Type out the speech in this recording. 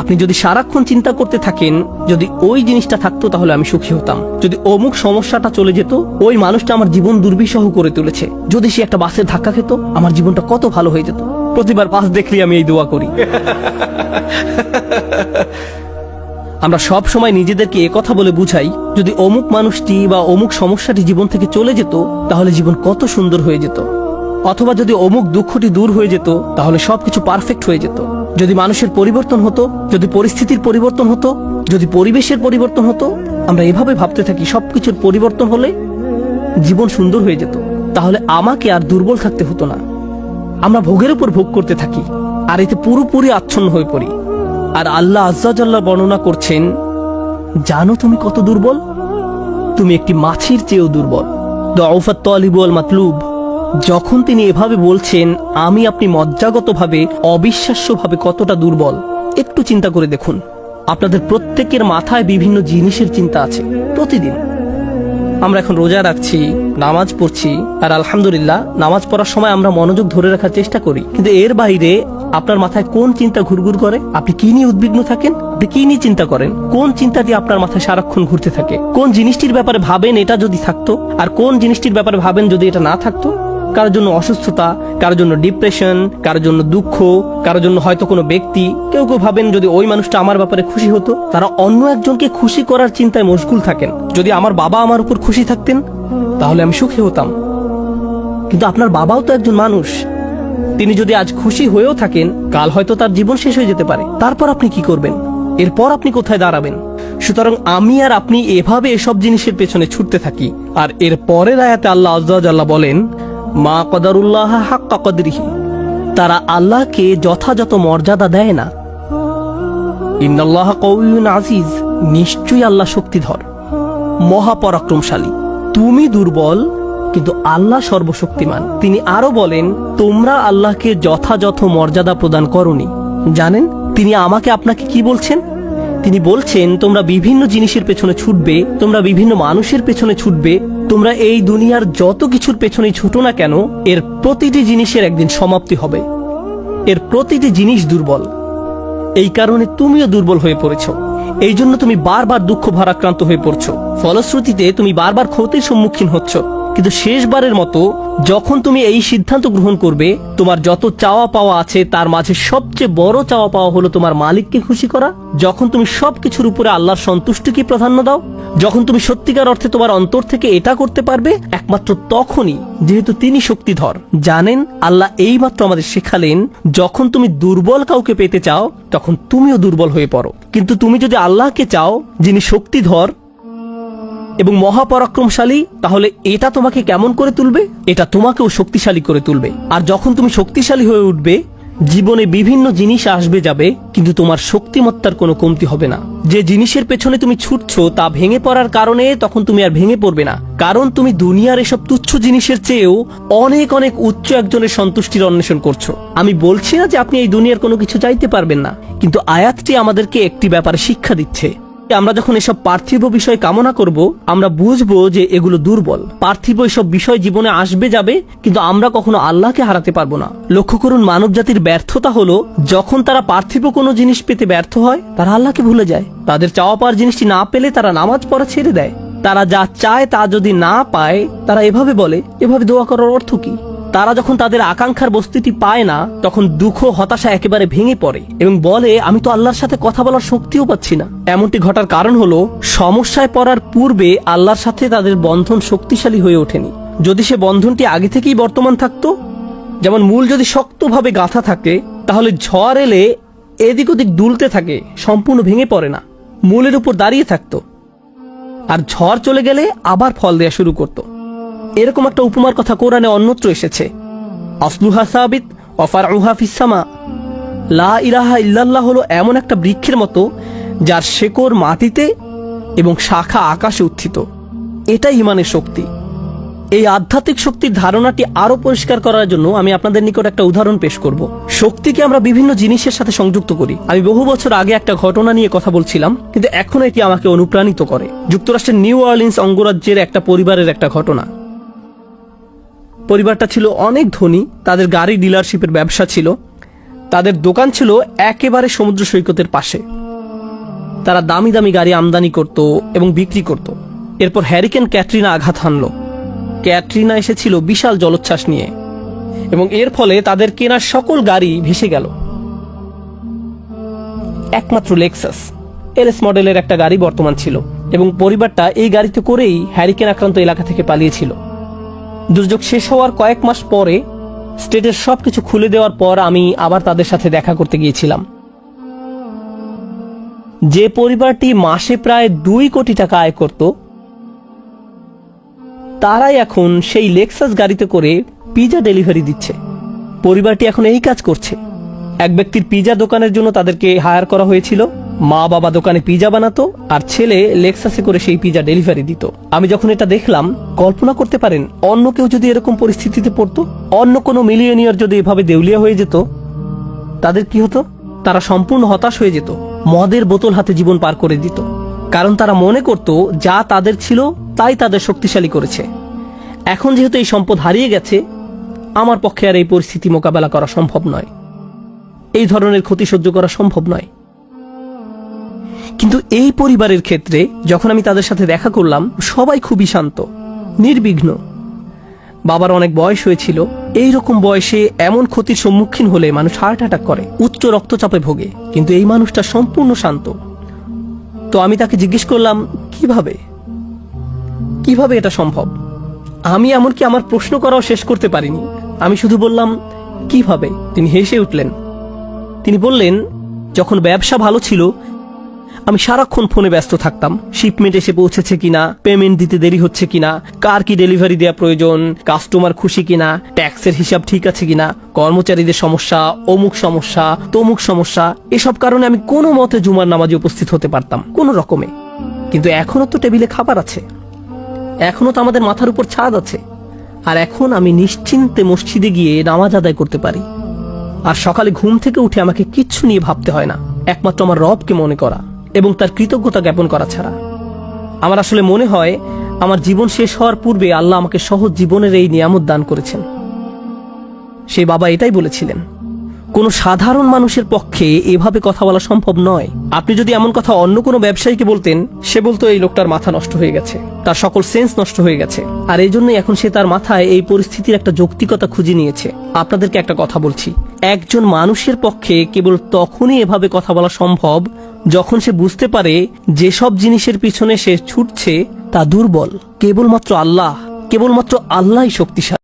আপনি যদি সারাক্ষণ চিন্তা করতে থাকেন যদি ওই জিনিসটা থাকতো তাহলে আমি সুখী হতাম, যদি অমুক সমস্যাটা চলে যেত, ওই মানুষটা আমার জীবন দুর্বিষহ করে তুলেছে, যদি সে একটা বাসের ধাক্কা খেত আমার জীবনটা কত ভালো হয়ে যেত। প্রতিবার বাস দেখলে আমি এই দোয়া করি। আমরা সব সময় নিজেদেরকে একথা বলে বুঝাই যদি অমুক মানুষটি বা অমুক সমস্যাটি জীবন থেকে চলে যেত তাহলে জীবন কত সুন্দর হয়ে যেত, অথবা যদি অমুক দুঃখটি দূর হয়ে যেত তাহলে সবকিছু পারফেক্ট হয়ে যেত। যদি মানুষের পরিবর্তন হতো, যদি পরিস্থিতির পরিবর্তন হতো, যদি পরিবেশের পরিবর্তন হতো, আমরা এভাবে ভাবতে থাকি সবকিছুর পরিবর্তন হলে জীবন সুন্দর হয়ে যেত, তাহলে আমাকে আর দুর্বল থাকতে হতো না। আমরা ভোগের উপর ভোগ করতে থাকি আর এতে পুরোপুরি আচ্ছন্ন হয়ে পড়ি। আর আল্লাহ আজ্জা জাল্লা বর্ণনা করছেন, জানো তুমি কত দুর্বল? তুমি একটি মাছির চেয়েও দুর্বল। দুআফাত তালিব ওয়াল মাতলুব। যখন তিনি এভাবে বলছেন আমি আপনি মজ্জাগতভাবে অবিশ্বাস্যভাবে কতটা দুর্বল, একটু চিন্তা করে দেখুন। আপনাদের প্রত্যেকের মাথায় বিভিন্ন জিনিসের চিন্তা আছে প্রতিদিন। আমরা এখন রোজা রাখছি, নামাজ পড়ছি, আর আলহামদুলিল্লাহ নামাজ পড়ার সময় আমরা মনোযোগ ধরে রাখার চেষ্টা করি, কিন্তু এর বাইরে আপনার মাথায় কোন চিন্তা ঘুরঘুর করে? আপনি কি নিয়ে উদ্বিগ্ন থাকেন? আপনি কি নিয়ে চিন্তা করেন? কোন চিন্তাটি আপনার মাথায় সারাক্ষণ ঘুরতে থাকে? কোন জিনিসটির ব্যাপারে ভাবেন এটা যদি থাকতো, আর কোন জিনিসটির ব্যাপারে ভাবেন যদি এটা না থাকতো? কারোর জন্য অসুস্থতা, কারোর জন্য ডিপ্রেশন, কারোর জন্য দুঃখ, কারোর জন্য হয়তো কোনো ব্যক্তি। কেউ কেউ ভাবেন যদি ওই মানুষটা আমার ব্যাপারে খুশি হতো। তারা অন্য একজনকে খুশি করার চিন্তায় মশগুল থাকেন। যদি আমার বাবা আমার উপর খুশি থাকতেন তাহলে আমি সুখী হতাম। কিন্তু আপনার বাবাও তো একজন মানুষ, তিনি যদি আজ খুশি হয়েও থাকেন কাল হয়তো তার জীবন শেষ হয়ে যেতে পারে। তারপর আপনি কি করবেন? এরপর আপনি কোথায় দাঁড়াবেন? সুতরাং আমি আর আপনি এভাবে এসব জিনিসের পেছনে ছুটতে থাকি। আর এর পরের আয়াতে আল্লাহ আজ্জা ওয়াজাল্লাহ বলেন, মা কদারুল্লাহ হাক্কা কদরিহি, তারা আল্লাহকে যথাযথ মর্যাদা দেয় না। ইন্নাল্লাহ কাউইয়ুন আজিজ, নিশ্চয়ই আল্লাহ শক্তিধর, মহাপরাক্রমশালী। তুমি দুর্বল কিন্তু আল্লাহ সর্বশক্তিমান। তিনি আরো বলেন, তোমরা আল্লাহকে যথাযথ মর্যাদা প্রদান করনি। জানেন তিনি আমাকে আপনাকে কি বলছেন? তিনি বলছেন তোমরা বিভিন্ন জিনিসের পেছনে ছুটবে, তোমরা বিভিন্ন মানুষের পেছনে ছুটবে, তোমরা এই দুনিয়ার যত কিছুর পেছনেই ছুটো না কেন এর প্রতিটি জিনিসের একদিন সমাপ্তি হবে। এর প্রতিটি জিনিস দুর্বল। এই কারণে তুমিও দুর্বল হয়ে পড়েছ। এই জন্য তুমি বারবার দুঃখ ভারাক্রান্ত হয়ে পড়ছো। ফলশ্রুতিতে তুমি বারবার ক্ষতির সম্মুখীন হচ্ছ। কিন্তু শেষবারের মতো যখন তুমি এই সিদ্ধান্ত গ্রহণ করবে তোমার যত চাওয়া পাওয়া আছে তার মাঝে সবচেয়ে বড় চাওয়া পাওয়া হলো তোমার মালিককে খুশি করা, যখন তুমি সবকিছুর উপরে আল্লাহর সন্তুষ্টিকে প্রাধান্য দাও, যখন তুমি সত্যিকার অর্থে তোমার অন্তর থেকে এটা করতে পারবে, একমাত্র তখনই, যেহেতু তিনি শক্তিধর। জানেন আল্লাহ এইমাত্র আমাদের শেখালেন যখন তুমি দুর্বল কাউকে পেতে চাও তখন তুমিও দুর্বল হয়ে পড়ো, কিন্তু তুমি যদি আল্লাহকে চাও যিনি শক্তিধর এবং মহাপরাক্রমশালী, তাহলে এটা তোমাকে কেমন করে তুলবে? এটা তোমাকেও শক্তিশালী করে তুলবে। আর যখন তুমি শক্তিশালী হয়ে উঠবে জীবনে বিভিন্ন জিনিস আসবে যাবে, কিন্তু তোমার শক্তিমত্তার কোনো কমতি হবে না। যে জিনিসের পেছনে তুমি ছুটছো তা ভেঙে পড়ার কারণে তখন তুমি আর ভেঙে পড়বে না, কারণ তুমি দুনিয়ার এসব তুচ্ছ জিনিসের চেয়েও অনেক অনেক উচ্চ একজনের সন্তুষ্টির অন্বেষণ করছো। আমি বলছি না যে আপনি এই দুনিয়ার কোনো কিছু চাইতে পারবেন না, কিন্তু আয়াতটি আমাদেরকে একটি ব্যাপারে শিক্ষা দিচ্ছে। আমরা যখন এসব পার্থিব বিষয় কামনা করব আমরা বুঝবো যে এগুলো দুর্বল। পার্থিব এসব বিষয় জীবনে আসবে যাবে, কিন্তু আমরা কখনো আল্লাহকে হারাতে পারবো না। লক্ষ্য করুন, মানব জাতির ব্যর্থতা হলো যখন তারা পার্থিব কোনো জিনিস পেতে ব্যর্থ হয় তারা আল্লাহকে ভুলে যায়। তাদের চাওয়া পাওয়ার জিনিসটি না পেলে তারা নামাজ পড়া ছেড়ে দেয়। তারা যা চায় তা যদি না পায় তারা এভাবে বলে, এভাবে দোয়া করার অর্থ কি? তারা যখন তাদের আকাঙ্ক্ষার বস্তুটি পায় না তখন দুঃখ হতাশা একেবারে ভেঙে পড়ে এবং বলে আমি তো আল্লাহর সাথে কথা বলার শক্তিও পাচ্ছি না। এমনটি ঘটার কারণ হলো সমস্যায় পড়ার পূর্বে আল্লাহর সাথে তাদের বন্ধন শক্তিশালী হয়ে ওঠেনি। যদি সে বন্ধনটি আগে থেকেই বর্তমান থাকতো, যেমন মূল যদি শক্তভাবে গাঁথা থাকে তাহলে ঝড় এলে এদিক ওদিক দুলতে থাকে, সম্পূর্ণ ভেঙে পড়ে না, মূলের উপর দাঁড়িয়ে থাকতো। আর ঝড় চলে গেলে আবার ফল দেয়া শুরু করতো। এরকম একটা উপমার কথা কোরআনে অন্যত্র এসেছে, আসলুহা সাবিত ওয়া ফারউহা ফিস সামা। লা ইলাহা ইল্লাল্লাহ হলো এমন একটা বৃক্ষের মতো যার শেকড় মাটিতে এবং শাখা আকাশে উত্থিত। এটাই ঈমানের শক্তি। এই আধ্যাত্মিক শক্তির ধারণাটি আরো পরিষ্কার করার জন্য আমি আপনাদের নিকট একটা উদাহরণ পেশ করব। শক্তিকে আমরা বিভিন্ন জিনিসের সাথে সংযুক্ত করি। আমি বহু বছর আগে একটা ঘটনা নিয়ে কথা বলছিলাম, কিন্তু এখন এটি আমাকে অনুপ্রাণিত করে। যুক্তরাষ্ট্রের নিউ অরলিন্স অঙ্গরাজ্যের একটা পরিবারের একটা ঘটনা। পরিবারটা ছিল অনেক ধনী, তাদের গাড়ি ডিলারশিপের ব্যবসা ছিল। তাদের দোকান ছিল একেবারে সমুদ্র সৈকতের পাশে। তারা দামি দামি গাড়ি আমদানি করত এবং বিক্রি করত। এরপর হ্যারিকেন ক্যাটরিনা আঘাত হানল। ক্যাটরিনা এসেছিল বিশাল জলোচ্ছ্বাস নিয়ে এবং এর ফলে তাদের কেনা সকল গাড়ি ভেসে গেল। একমাত্র লেক্সাস এলএস মডেলের একটা গাড়ি বর্তমান ছিল এবং পরিবারটা এই গাড়িতে করেই হ্যারিকেন আক্রান্ত এলাকা থেকে পালিয়েছিল। দুর্যোগ শেষ হওয়ার কয়েক মাস পরে স্টেটের সবকিছু খুলে দেওয়ার পর আমি আবার তাদের সাথে দেখা করতে গিয়েছিলাম। যে পরিবারটি মাসে প্রায় 2 কোটি টাকা আয় করত, তারাই এখন সেই লেক্সাস গাড়িতে করে পিজা ডেলিভারি দিচ্ছে। পরিবারটি এখন এই কাজ করছে। এক ব্যক্তির পিজা দোকানের জন্য তাদেরকে হায়ার করা হয়েছিল। মা বাবা দোকানে পিজা বানাতো আর ছেলে লেক্সাসে করে সেই পিজা ডেলিভারি দিত। আমি যখন এটা দেখলাম, কল্পনা করতে পারেন অন্য কেউ যদি এরকম পরিস্থিতিতে পড়তো, অন্য কোনো মিলিয়নিয়ার যদি এভাবে দেউলিয়া হয়ে যেত, তাদের কি হতো? তারা সম্পূর্ণ হতাশ হয়ে যেত, মদের বোতল হাতে জীবন পার করে দিত। কারণ তারা মনে করত যা তাদের ছিল তাই তাদের শক্তিশালী করেছে। এখন যেহেতু এই সম্পদ হারিয়ে গেছে, আমার পক্ষে আর এই পরিস্থিতি মোকাবেলা করা সম্ভব নয়, এই ধরনের ক্ষতি সহ্য করা সম্ভব নয়। কিন্তু এই পরিবারের ক্ষেত্রে যখন আমি তাদের সাথে দেখা করলাম, সবাই খুবই শান্ত, নির্বিঘ্ন। বাবার অনেক বয়স হয়েছিল। এই রকম বয়সে এমন ক্ষতির সম্মুখীন হলে মানুষ হার্ট অ্যাটাক করে, উচ্চ রক্তচাপে ভোগে, কিন্তু এই মানুষটা সম্পূর্ণ শান্ত। তো আমি তাকে জিজ্ঞেস করলাম, কিভাবে এটা সম্ভব? আমি এমনকি আমার প্রশ্ন করাও শেষ করতে পারিনি। আমি শুধু বললাম, কিভাবে? তিনি হেসে উঠলেন। তিনি বললেন, যখন ব্যবসা ভালো ছিল আমি সারাক্ষণ ফোনে ব্যস্ত থাকতাম। শিপমেন্ট এসে পৌঁছেছে কিনা, পেমেন্ট দিতে দেরি হচ্ছে কিনা, কার কি ডেলিভারি দেওয়া প্রয়োজন, কাস্টমার খুশি কিনা, ট্যাক্সের হিসাব ঠিক আছে কিনা, কর্মচারীদের সমস্যা, অমুক সমস্যা, তমুক সমস্যা। এসব কারণে আমি কোনো মতে জুমার নামাজে উপস্থিত হতে পারতাম কোনো রকমে। কিন্তু এখনো তো টেবিলে খাবার আছে, এখনো তো আমাদের মাথার উপর ছাদ আছে, আর এখন আমি নিশ্চিন্তে মসজিদে গিয়ে নামাজ আদায় করতে পারি। আর সকালে ঘুম থেকে উঠে আমাকে কিচ্ছু নিয়ে ভাবতে হয় না, একমাত্র আমার রবকে মনে করা এবং তার কৃতজ্ঞতা জ্ঞাপন করা ছাড়া। আমার আসলে মনে হয় আমার জীবন শেষ হওয়ার পূর্বে আল্লাহ আমাকে সহজ জীবনের এই নিয়ামত দান করেছেন। সেই বাবা এটাই বলেছিলেন, কোন সাধারণ মানুষের পক্ষে এভাবে কথা বলা সম্ভব নয়। আপনি যদি এমন কথা অন্য কোনো ব্যবসায়ীকে বলতেন, সে বলতো এই লোকটার মাথা নষ্ট হয়ে গেছে, তার সকল সেন্স নষ্ট হয়ে গেছে। আর এই জন্যই এখন সে তার মাথায় এই পরিস্থিতির একটা যৌক্তিকতা খুঁজে নিয়েছে। আপনাদেরকে একটা কথা বলছি, একজন মানুষের পক্ষে কেবল তখনই এভাবে কথা বলা সম্ভব যখন সে বুঝতে পারে যেসব জিনিসের পিছনে সে ছুটছে তা দুর্বল। কেবলমাত্র আল্লাহই শক্তিশালী।